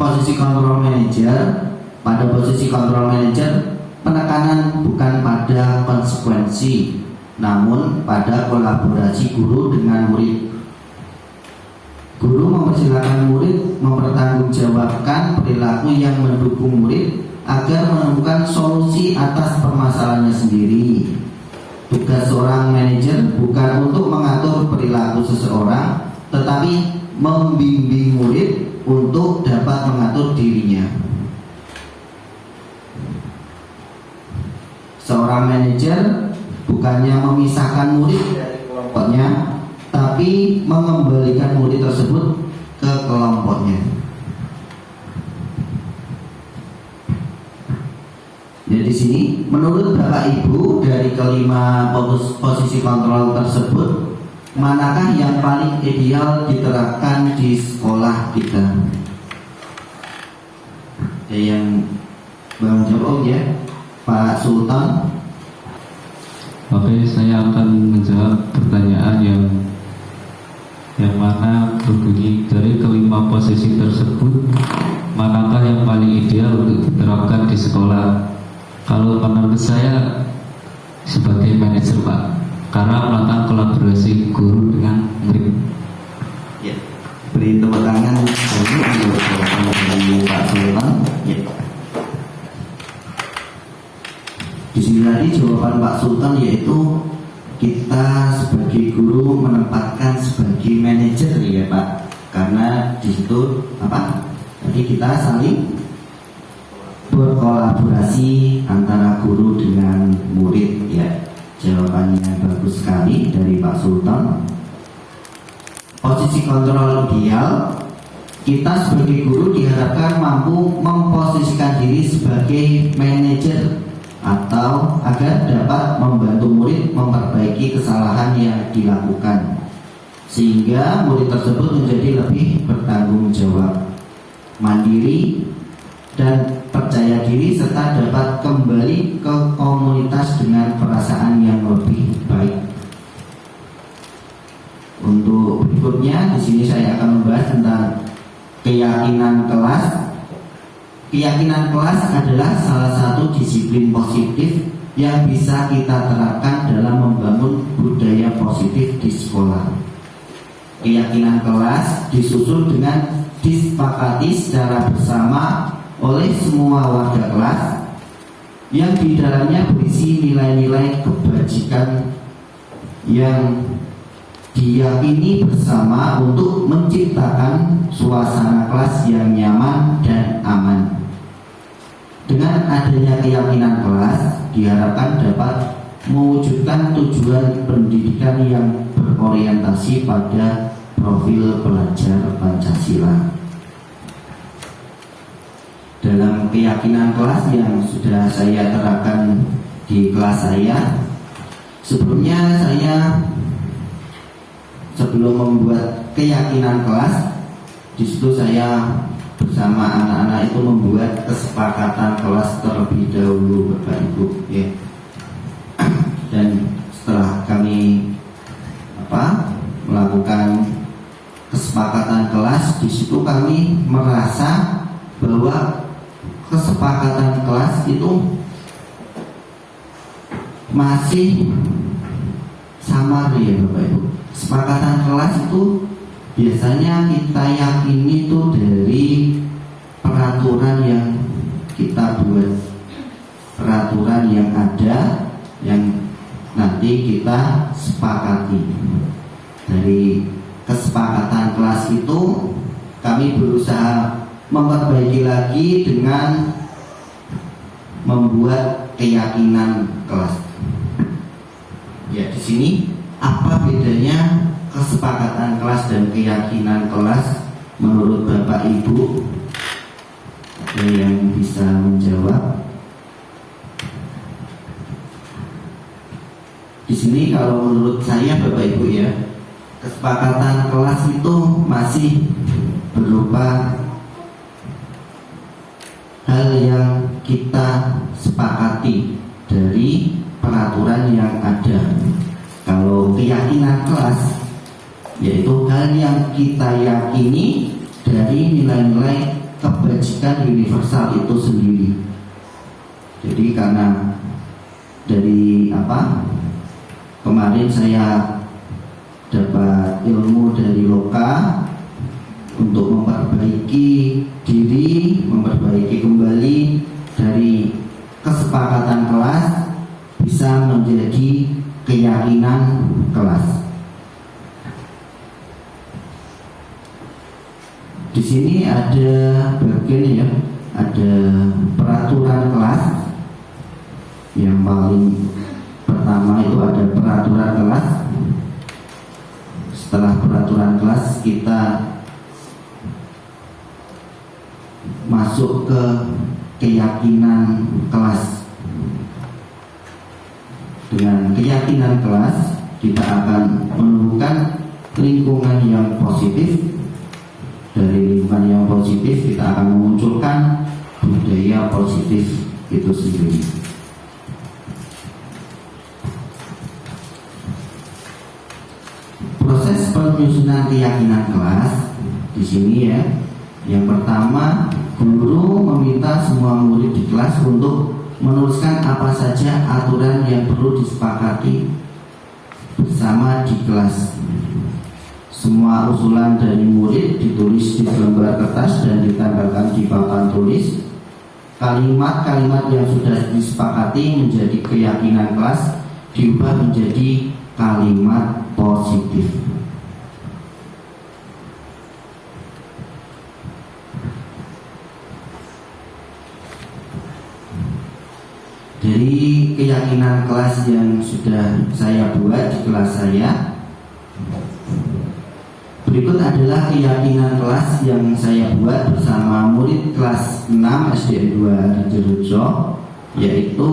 Posisi kontrol manajer, pada posisi kontrol manajer penekanan bukan pada konsekuensi, namun pada kolaborasi guru dengan murid. Guru mempersilahkan murid mempertanggungjawabkan perilaku yang mendukung murid agar menemukan solusi atas permasalahannya sendiri. Tugas seorang manajer bukan untuk mengatur perilaku seseorang, tetapi membimbing murid untuk dapat mengatur dirinya. Seorang manajer bukannya memisahkan murid dari kelompoknya, tapi mengembalikan murid tersebut ke kelompoknya. Jadi di sini menurut Bapak Ibu dari kelima posisi kontrol tersebut, manakah yang paling ideal diterapkan di sekolah kita? Ada yang Bang jawab ya, Pak Sultan. Oke, saya akan menjawab pertanyaan yang mana berbunyi dari kelima posisi tersebut, manakah yang paling ideal untuk diterapkan di sekolah? Kalau menurut saya sebagai manajer Pak, karena melakukan kolaborasi guru dengan murid. Ya, beri tepuk tangan untuk Pak Sultan. Ya. Di sini tadi jawaban Pak Sultan yaitu kita sebagai guru menempatkan sebagai manajer ya Pak, karena di situ jadi kita saling berkolaborasi antara guru dengan murid ya. Jawabannya bagus sekali dari Pak Sultan. Posisi kontrol ideal, kita sebagai guru diharapkan mampu memposisikan diri sebagai manajer atau agar dapat membantu murid memperbaiki kesalahan yang dilakukan, sehingga murid tersebut menjadi lebih bertanggung jawab, mandiri, dan percaya diri, serta dapat kembali ke komunitas dengan perasaan yang lebih baik. Untuk berikutnya, di sini saya akan membahas tentang keyakinan kelas. Keyakinan kelas adalah salah satu disiplin positif yang bisa kita terapkan dalam membangun budaya positif di sekolah. Keyakinan kelas disusun dengan disepakati secara bersama oleh semua warga kelas, yang di dalamnya berisi nilai-nilai kebajikan yang diyakini bersama untuk menciptakan suasana kelas yang nyaman dan aman. Dengan adanya keyakinan kelas, diharapkan dapat mewujudkan tujuan pendidikan yang berorientasi pada profil pelajar Pancasila. Dalam keyakinan kelas yang sudah saya terapkan di kelas saya, sebelumnya saya sebelum membuat keyakinan kelas, di situ saya bersama anak-anak itu membuat kesepakatan kelas terlebih dahulu, Bapak Ibu ya. Dan setelah kami melakukan kesepakatan kelas, di situ kami merasa bahwa kesepakatan kelas itu masih samar ya Bapak Ibu. Kesepakatan kelas itu biasanya kita yakini itu dari peraturan yang kita buat, peraturan yang ada yang nanti kita sepakati. Dari kesepakatan kelas itu kami berusaha memperbaiki lagi dengan membuat keyakinan kelas. Ya, di sini apa bedanya kesepakatan kelas dan keyakinan kelas menurut Bapak Ibu? Ada yang bisa menjawab? Di sini kalau menurut saya Bapak Ibu ya, kesepakatan kelas itu masih berupa hal yang kita sepakati dari peraturan yang ada. Kalau keyakinan kelas yaitu hal yang kita yakini dari nilai-nilai kebajikan universal itu sendiri. Jadi karena dari kemarin saya dapat ilmu dari Loka untuk memperbaiki diri, memperbaiki kembali dari kesepakatan kelas bisa menjadi keyakinan kelas. Di sini ada bagian ya, ada peraturan kelas. Yang paling pertama itu ada peraturan kelas. Setelah peraturan kelas kita masuk ke keyakinan kelas. Dengan keyakinan kelas kita akan menemukan lingkungan yang positif. Dari lingkungan yang positif kita akan memunculkan budaya positif itu sendiri. Proses penyusunan keyakinan kelas di sini ya. Yang pertama, guru meminta semua murid di kelas untuk menuliskan apa saja aturan yang perlu disepakati bersama di kelas. Semua usulan dari murid ditulis di lembar kertas dan ditambahkan di papan tulis. Kalimat-kalimat yang sudah disepakati menjadi keyakinan kelas diubah menjadi kalimat positif. Dari keyakinan kelas yang sudah saya buat di kelas saya, berikut adalah keyakinan kelas yang saya buat bersama murid kelas 6 SDN 2 Ardirejo, yaitu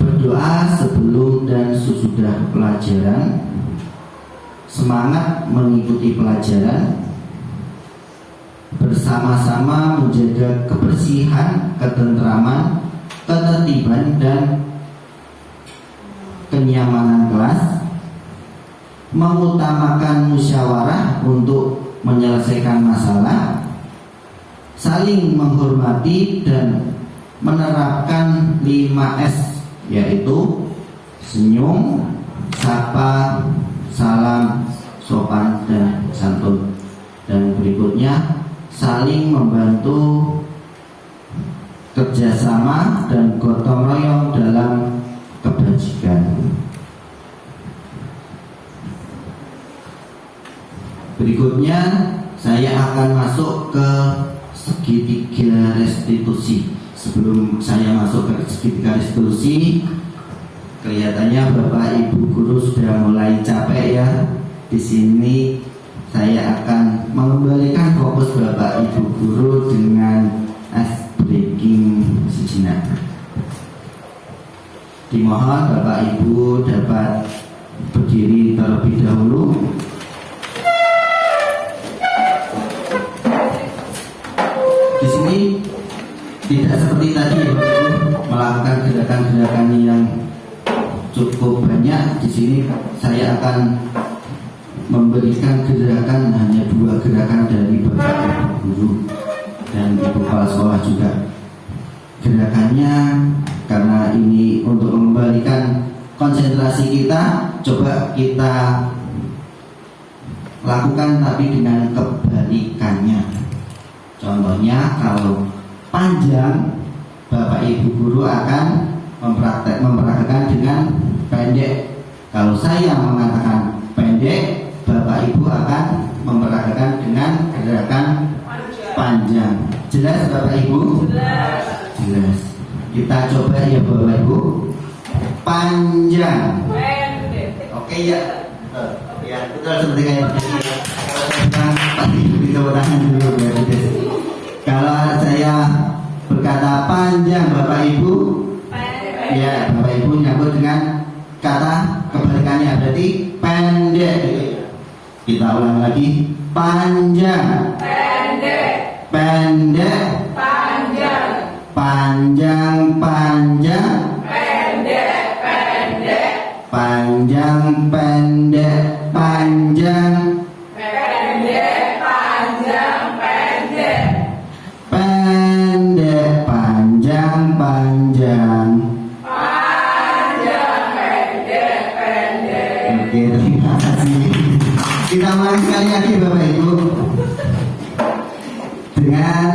berdoa sebelum dan sesudah pelajaran, semangat mengikuti pelajaran, bersama-sama menjaga kebersihan, ketentraman, ketertiban, dan kenyamanan kelas, mengutamakan musyawarah untuk menyelesaikan masalah, saling menghormati, dan menerapkan 5S, yaitu senyum, sapa, salam, sopan, dan santun. Dan berikutnya, saling membantu, kerjasama, dan gotong royong dalam kebajikan. Berikutnya saya akan masuk ke segitiga restitusi. Sebelum saya masuk ke segitiga restitusi, kelihatannya Bapak Ibu guru sudah mulai capek ya. Di sini saya akan mengembalikan fokus Bapak Ibu guru dengan ice breaking sejenak. Dimohon Bapak Ibu dapat berdiri terlebih dahulu. Di sini tidak seperti tadi Bapak Ibu melakukan gerakan-gerakan yang cukup banyak. Di sini saya akan memberikan gerakan hanya 2 gerakan dari Bapak Ibu guru dan Ibu kepala sekolah juga. Gerakannya karena ini untuk mengembalikan konsentrasi kita, coba kita lakukan tapi dengan kebalikannya. Contohnya kalau panjang, Bapak Ibu guru akan mempraktekkan dengan pendek. Kalau saya mengatakan pendek, Bapak Ibu akan mempraktekkan dengan gerakan panjang. Jelas Bapak Ibu? Jelas. Kita coba ya Bapak Ibu. Panjang. Oke ya. Ya betul seperti kayak begini. Pasti beri tepuk tangan dulu ya. Kalau saya berkata panjang Bapak Ibu, ya Bapak Ibu nyambut dengan kata kebalikannya, berarti pendek. Kita ulang lagi. Panjang. Pendek. Pendek. Panjang. Panjang. Panjang. Pendek. Pendek. Panjang. Pendek. Panjang. Pendek. Panjang. Pendek. Pendek. Panjang. Panjang. Panjang. Pendek. Pendek. Oke, terima kasih. Kita ulangi sekali lagi Bapak Ibu dengan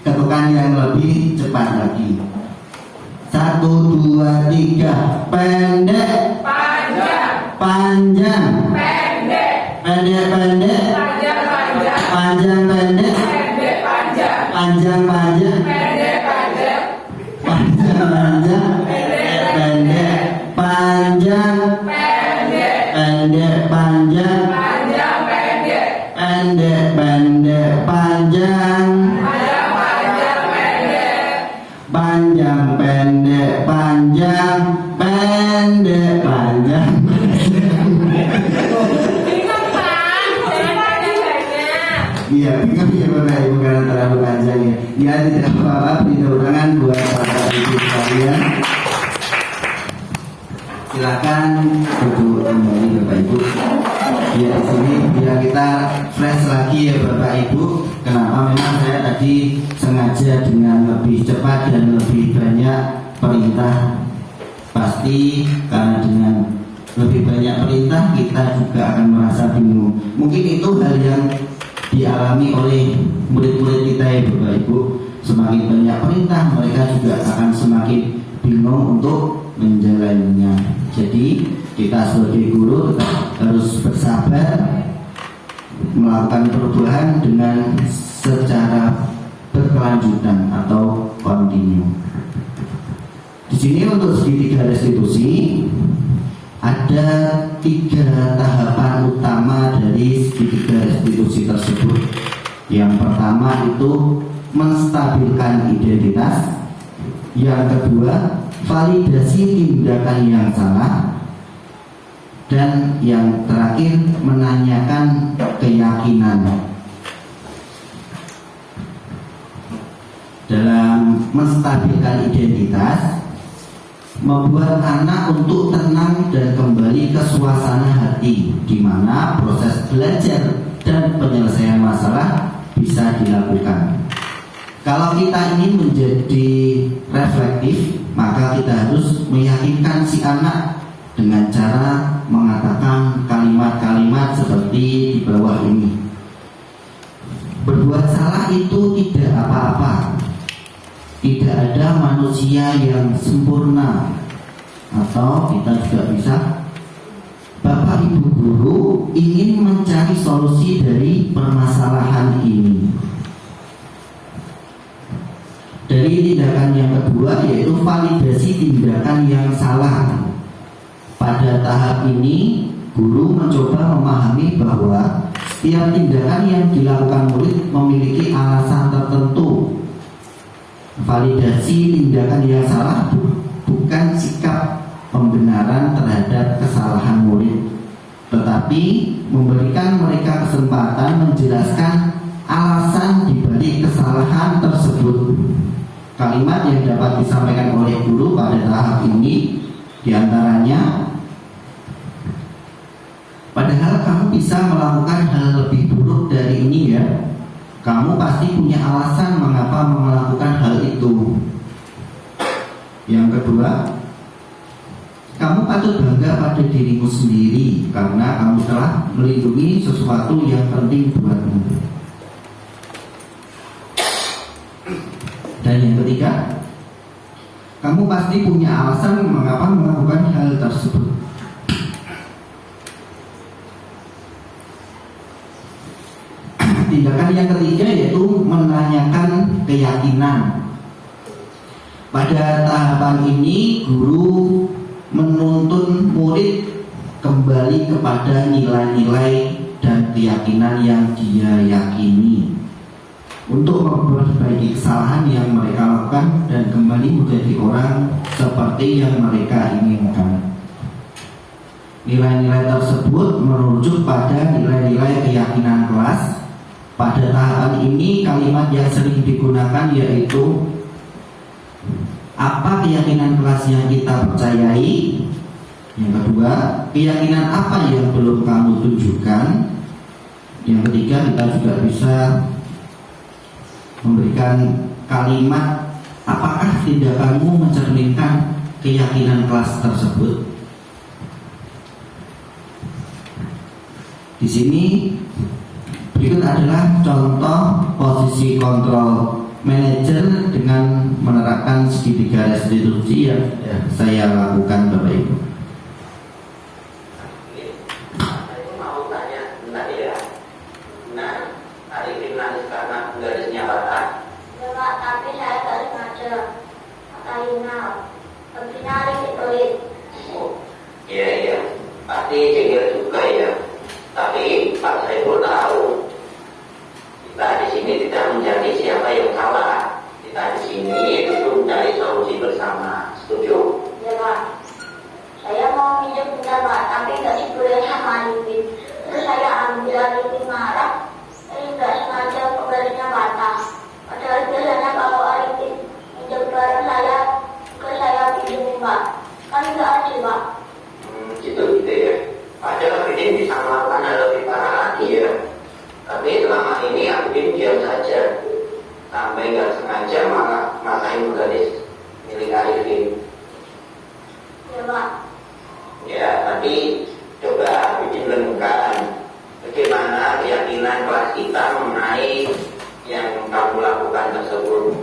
ketukan yang lebih cepat lagi. 1, 2, 3. Pendek. Panjang. Panjang. Pendek. Pendek. Pendek. Panjang. Panjang. Panjang. Pendek. Pendek. Panjang. Panjang. Panjang. Pendek. Panjang. Panjang. Panjang. Pendek. Pendek. Panjang. Pendek. Pendek. Panjang. Pendek, pendek, panjang. Panjang, pendek, panjang. Pendek, panjang. Bingung Pak, jangan panjang-panjang. Iya, bingung ya Bapak Ibu karena terlalu panjang ya. Ya tidak apa-apa, beri tepuk tangan buat Bapak Ibu sekalian. Silakan duduk kembali Bapak Ibu. Ya di sini biar kita fresh lagi ya Bapak Ibu. Kenapa memang saya tadi sengaja dengan lebih cepat dan lebih banyak perintah. Pasti karena dengan lebih banyak perintah kita juga akan merasa bingung. Mungkin itu hal yang dialami oleh murid-murid kita ya Bapak Ibu. Semakin banyak perintah mereka juga akan semakin bingung untuk menjalaninya. Jadi kita sebagai guru tetap harus bersabar melakukan perubahan dengan secara berkelanjutan atau kontinu. Di sini untuk segitiga restitusi ada 3 tahapan utama dari segitiga restitusi tersebut. Yang pertama itu menstabilkan identitas. Yang kedua, validasi tindakan yang salah. Dan yang terakhir, menanyakan keyakinan. Dalam menstabilkan identitas, membuat anak untuk tenang dan kembali ke suasana hati, di mana proses belajar dan penyelesaian masalah bisa dilakukan. Kalau kita ingin menjadi reflektif, maka kita harus meyakinkan si anak dengan cara mengatakan kalimat-kalimat seperti di bawah ini. Berbuat salah itu tidak apa-apa. Tidak ada manusia yang sempurna. Atau kita juga bisa, Bapak Ibu guru ingin mencari solusi dari permasalahan ini. Dari tindakan yang kedua yaitu validasi tindakan yang salah. Pada tahap ini guru mencoba memahami bahwa setiap tindakan yang dilakukan murid memiliki alasan tertentu. Validasi tindakan yang salah bukan sikap pembenaran terhadap kesalahan murid, tetapi memberikan mereka kesempatan menjelaskan alasan dibalik kesalahan tersebut. Kalimat yang dapat disampaikan oleh guru pada tahap ini diantaranya, padahal kamu bisa melakukan hal lebih buruk dari ini ya. Kamu pasti punya alasan mengapa melakukan hal itu. Yang kedua, kamu patut bangga pada dirimu sendiri karena kamu telah melindungi sesuatu yang penting buatmu. Dan yang ketiga, kamu pasti punya alasan mengapa melakukan hal tersebut. Tindakan yang ketiga yaitu menanyakan keyakinan. Pada tahapan ini guru menuntun murid kembali kepada nilai-nilai dan keyakinan yang dia yakini untuk memperbaiki kesalahan yang mereka lakukan dan kembali menjadi orang seperti yang mereka inginkan. Nilai-nilai tersebut merujuk pada nilai-nilai keyakinan kelas. Pada tahapan ini kalimat yang sering digunakan yaitu apa keyakinan kelas yang kita percayai. Yang kedua, keyakinan apa yang belum kamu tunjukkan. Yang ketiga, kita juga bisa memberikan kalimat apakah tindakanmu mencerminkan keyakinan kelas tersebut. Di sini berikut adalah contoh posisi kontrol manajer dengan menerapkan segitiga restitusi yang saya lakukan Bapak Ibu. Saya mau tanya tadi ya. Nah, hari ini karena garisnya patah. Ya Pak, tapi saya tak sengaja final. Final ini tulis. Oh, iya. Pasti jengkel juga ya. Tapi Pak Saiful tahu kita di sini tidak mencari siapa yang salah. Kita di sini itu mencari solusi bersama. Setuju? Ya Pak. Saya mau minjem bentar Pak, tapi nggak diboleh sama Arifin. Terus saya ambil Arifin marah. Saya nggak sengaja pembelinya patah. Padahal biasanya kalau Arifin minjem barang saya, ke saya pinjemin Pak. Kan nggak adil Pak. Gitu ya. Padahal ini bisa melakukan hal lebih parah lagi ya. Tapi selama ini aku diam saja. Sampai nggak sengaja malah matahin garis milik Arifin. Ya Pak. Ya, tapi coba bikin renungkan bagaimana keyakinan kelas kita mengenai yang kamu lakukan tersebut.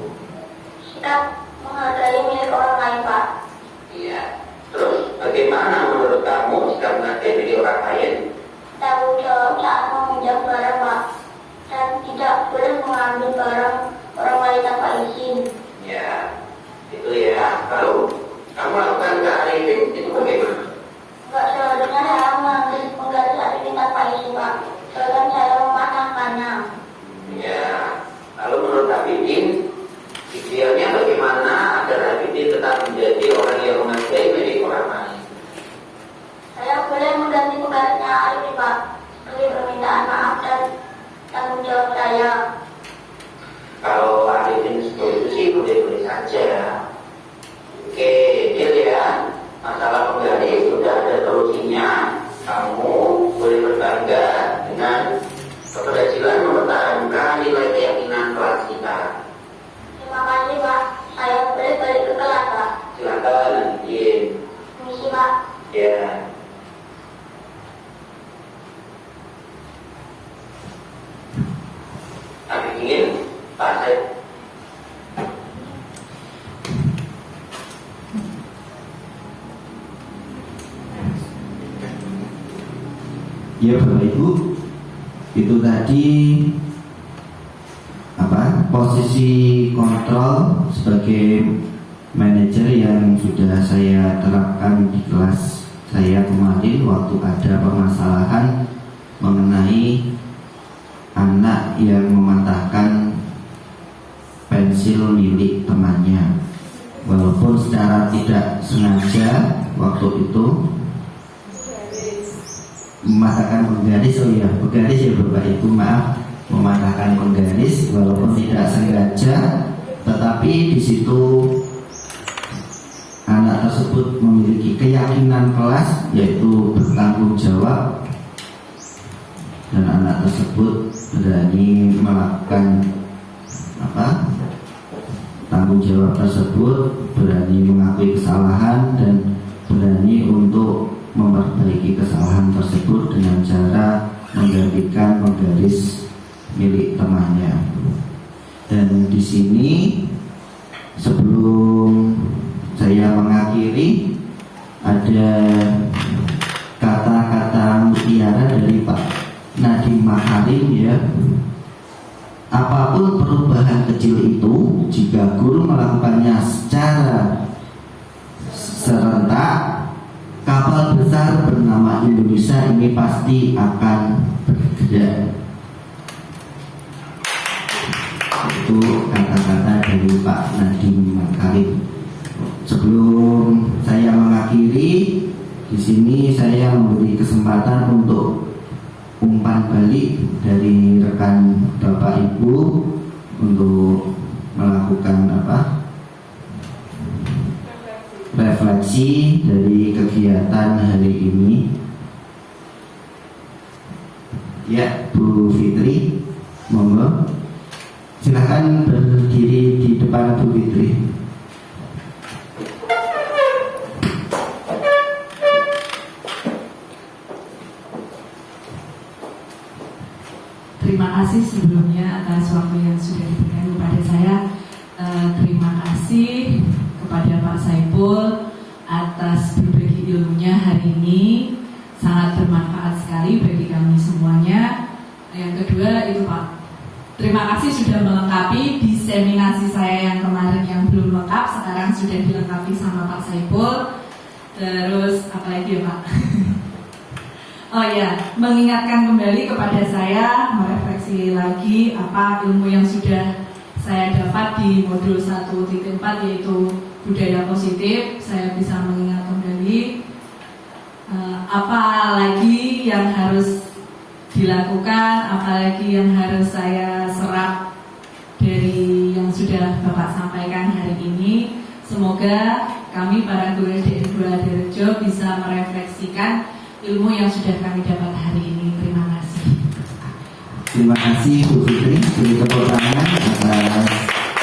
Sikap menghargai milik orang lain Pak. Iya, Terus bagaimana menurut kamu jika mengerti milik orang lain? Tanggung jawab saat meminjam barang, Pak, dan tidak boleh mengambil barang orang lain tanpa izin. Ya, itu ya. Kalau kamu lakukan kearifin itu bagaimana? Enggak seharusnya saya mengambil menggaris hari ini tanpa izin, Pak. Bahkan saya mematahkannya. Ya, lalu menurut Habibin, idealnya bagaimana agar Habibin tetap menjadi orang yang menghargai milik orang lain? Saya boleh mengganti penggarisnya hari ini, Pak, sebagai permintaan maaf dan tanggung jawab saya. Kalau Habibin setuju sih boleh-boleh saja. Oke, deal ya. Masalah penggaris sudah ada solusinya. Kamu boleh berbangga dengan keberhasilan mempertahankan nilai keyakinan kelas kita. Terima kasih, Pak. Saya boleh balik ke kelas, Pak. Silakan, izin. Misi, Pak. Ya. Tapi ingin Pak Said. Ya Bapak Ibu, itu tadi posisi kontrol sebagai manajer yang sudah saya terapkan di kelas saya kemarin waktu ada permasalahan mengenai anak yang mematahkan pensil milik temannya. Walaupun secara tidak sengaja waktu itu mematahkan penggaris, penggaris ya Bapak Ibu, maaf, mematahkan penggaris walaupun tidak sengaja, tetapi di situ anak tersebut memiliki keyakinan kelas yaitu bertanggung jawab, dan anak tersebut berani melakukan tanggung jawab tersebut, berani mengakui kesalahan dan berani untuk memperbaiki kesalahan tersebut dengan cara menggantikan penggaris milik temannya. Dan di sini sebelum saya mengakhiri ada kata-kata mutiara dari Pak Nadiem Makarim ya. Apapun perubahan kecil itu, jika guru melakukannya secara serentak, kapal besar bernama Indonesia ini pasti akan bergerak. Itu kata-kata dari Pak Nadiem Makarim. Sebelum saya mengakhiri, di sini saya memberi kesempatan untuk umpan balik dari rekan Bapak Ibu untuk melakukan refleksi dari kegiatan hari ini. Ya, Bu Fitri, monggo. Silahkan berdiri di depan Bu Fitri. Terima kasih sebelumnya atas waktu yang sudah diberikan kepada saya. Terima kasih kepada Pak Saiful atas berbagi ilmunya hari ini, sangat bermanfaat sekali bagi kami semuanya. Yang kedua itu Pak, terima kasih sudah melengkapi diseminasi saya yang kemarin yang belum lengkap, sekarang sudah dilengkapi sama Pak Saiful. Terus apa lagi ya Pak? Oh ya, mengingatkan kembali kepada saya, merefleksi lagi apa ilmu yang sudah saya dapat di modul 1.4 yaitu budaya positif. Saya bisa mengingat kembali apa lagi yang harus dilakukan, apalagi yang harus saya serap dari yang sudah Bapak sampaikan hari ini. Semoga kami para guru SDN 2 Adirejo bisa merefleksikan ilmu yang sudah kami dapat hari ini. Terima kasih. Terima kasih Bu Fitri, beri tepuk tangan atas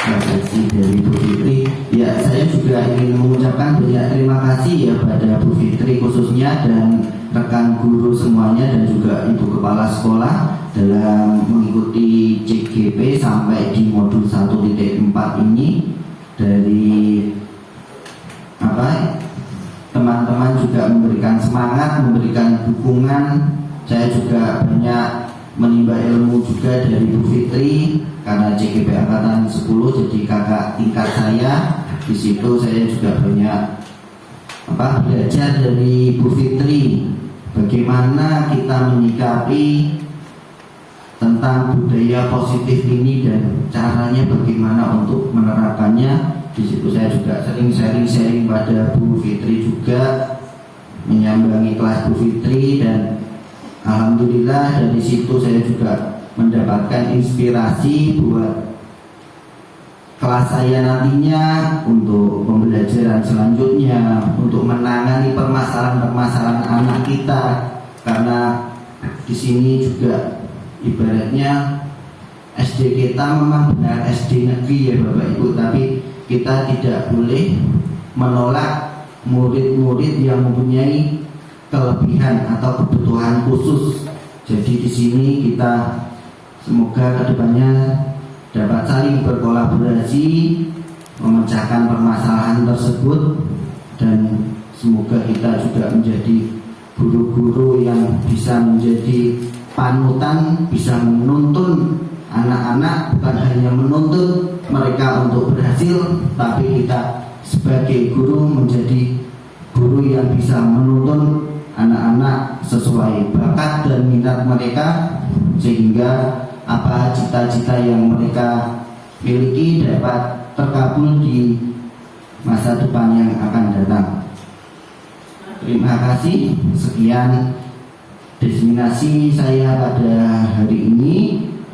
refleksi dari Bu Fitri. Ya, saya juga ingin mengucapkan banyak terima kasih ya pada Bu Fitri khususnya dan rekan guru semuanya dan juga Ibu Kepala Sekolah dalam mengikuti CGP sampai di modul 1.4 ini. Dari teman lingkungan. Saya juga banyak menimba ilmu juga dari Bu Fitri karena CGP angkatan 10 jadi kakak tingkat saya. Di situ saya juga banyak belajar dari Bu Fitri bagaimana kita menyikapi tentang budaya positif ini dan caranya bagaimana untuk menerapkannya. Di situ saya juga sering sharing pada Bu Fitri juga, menyambangi kelas Bu Fitri, dan alhamdulillah dari situ saya juga mendapatkan inspirasi buat kelas saya nantinya untuk pembelajaran selanjutnya, untuk menangani permasalahan-permasalahan anak kita. Karena di sini juga ibaratnya SD kita memang benar SD negeri ya Bapak Ibu, tapi kita tidak boleh menolak murid-murid yang mempunyai kelebihan atau kebutuhan khusus. Jadi di sini kita semoga kedepannya dapat saling berkolaborasi memecahkan permasalahan tersebut, dan semoga kita juga menjadi guru-guru yang bisa menjadi panutan, bisa menuntun anak-anak, bukan hanya menuntut mereka untuk berhasil, tapi kita sebagai guru menjadi guru yang bisa menuntun anak-anak sesuai bakat dan minat mereka, sehingga apa cita-cita yang mereka miliki dapat terkabul di masa depan yang akan datang. Terima kasih. Sekian diseminasi saya pada hari ini,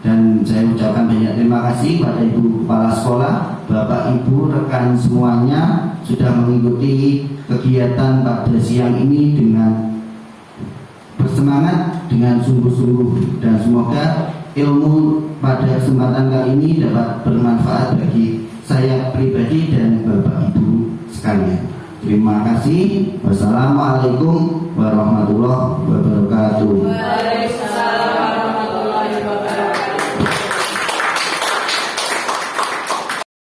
dan saya ucapkan banyak terima kasih pada Ibu Kepala Sekolah, Bapak Ibu, rekan semuanya sudah mengikuti kegiatan pada siang ini dengan bersemangat, dengan sungguh-sungguh, dan semoga ilmu pada kesempatan kali ini dapat bermanfaat bagi saya pribadi dan Bapak Ibu sekalian. Terima kasih. Wassalamualaikum warahmatullahi wabarakatuh.